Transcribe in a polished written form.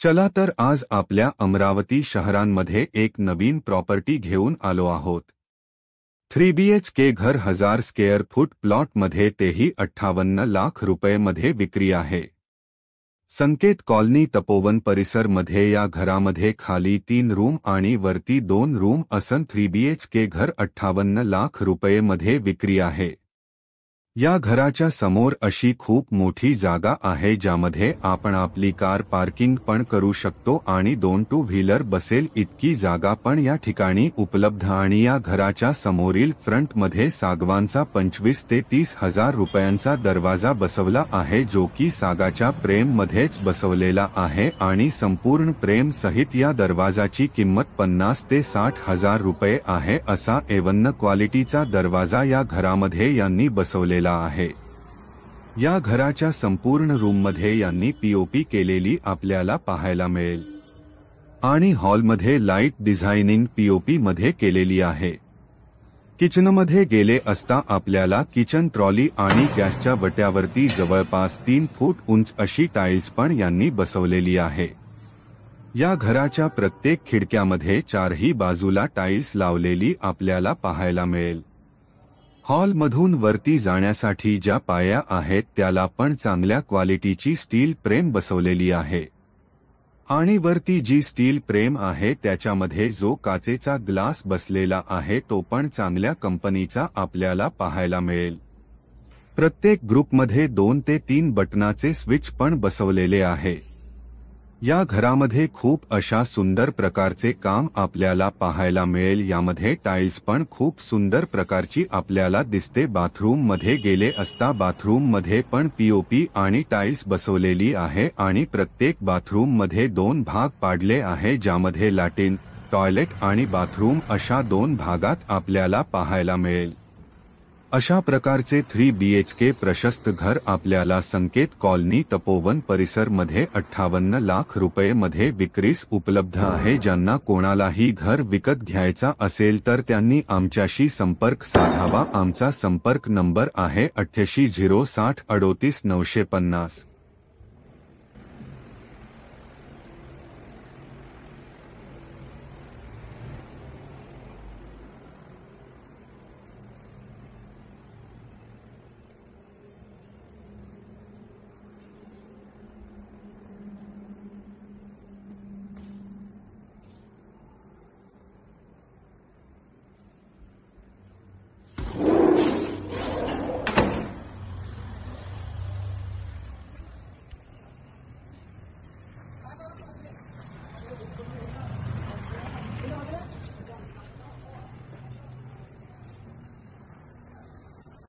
चला तर आज आपल्या अमरावती शहरांमध्ये एक नवीन प्रॉपर्टी घेऊन आलो आहोत। 3BHK घर 1000 स्क्वेअर फूट प्लॉटमध्ये तेही 58 लाख रुपये मध्ये विक्री आहे। संकेत कॉलनी तपोवन परिसर मध्ये या घरामध्ये खाली 3 रूम आणि वरती 2 रूम असन 3BHK घर 58 लाख रुपये मध्ये विक्री आहे। या घराच्या समोर अशी खूप मोठी जागा आहे ज्यामध्ये आपण आपली कार पार्किंग पण करू शकतो आणि 2 टू व्हीलर बसेल इतकी जागा पण या ठिकाणी उपलब्ध आणि या घराच्या समोरील फ्रंट मध्ये सागवानचा 25 ते 30 हजार रुपयांचा दरवाजा बसवला आहे जो की सागाच्या फ्रेम मध्येच बसवलेला आहे आणि संपूर्ण फ्रेम सहित या दरवाजाची किंमत 50 ते 60 हजार रुपये आहे। असा A1 क्वालिटीचा दरवाजा या घरामध्ये यांनी बसवलेला आहे। या घराच्या संपूर्ण रूममध्ये यांनी पीओपी केलेली आपल्याला पाहायला मिळेल आणि हॉलमध्ये लाईट डिझायनिंग पीओपी मध्ये केलेली आहे। किचनमध्ये गेले असता आपल्याला किचन ट्रॉली आणि गॅसच्या वट्यावरती जवळपास 3 फूट उंच अशी टाइल्स पण यांनी बसवलेली आहे। या घराच्या प्रत्येक खिडक्यामध्ये चारही बाजूला टाइल्स लावलेली आपल्याला पाहायला मिळेल। हॉलमधून वरती जाण्यासाठी ज्या पाया आहेत त्याला पण चांगल्या क्वालिटीची स्टील फ्रेम बसवलेली आहे आणि वरती जी स्टील फ्रेम आहे त्याच्यामध्ये जो काचेचा ग्लास बसलेला आहे तो पण चांगल्या कंपनीचा आपल्याला पाहायला मिळेल। प्रत्येक ग्रुपमध्ये 2 ते 3 बटनाचे स्विच पण बसवलेले आहे। या घरामध्ये खूप अशा सुंदर प्रकारचे काम आपल्याला पाहायला मिळेल। यामध्ये टाइल्स पण खूप सुंदर प्रकारची आपल्याला दिसते। बाथरूम मध्ये गेले असता बाथरूम मध्ये पण पीओपी आणि टाइल्स बसवलेली आहे आणि प्रत्येक बाथरूम मध्ये 2 भाग पाडले आहे ज्यामध्ये लॅट्रिन, टॉयलेट आणि बाथरूम अशा 2 भागात आपल्याला पाहायला मिळेल। अशा प्रकारचे 3BHK प्रशस्त घर आपल्याला संकेत कॉलनी तपोवन परिसर मध्ये 58 लाख रुपये मध्ये विक्रीस उपलब्ध आहे। ज्यांना कोणालाही घर विकत घ्यायचा असेल तर त्यांनी आमच्याशी संपर्क साधावा। आमचा संपर्क नंबर आहे 88 060 38 950।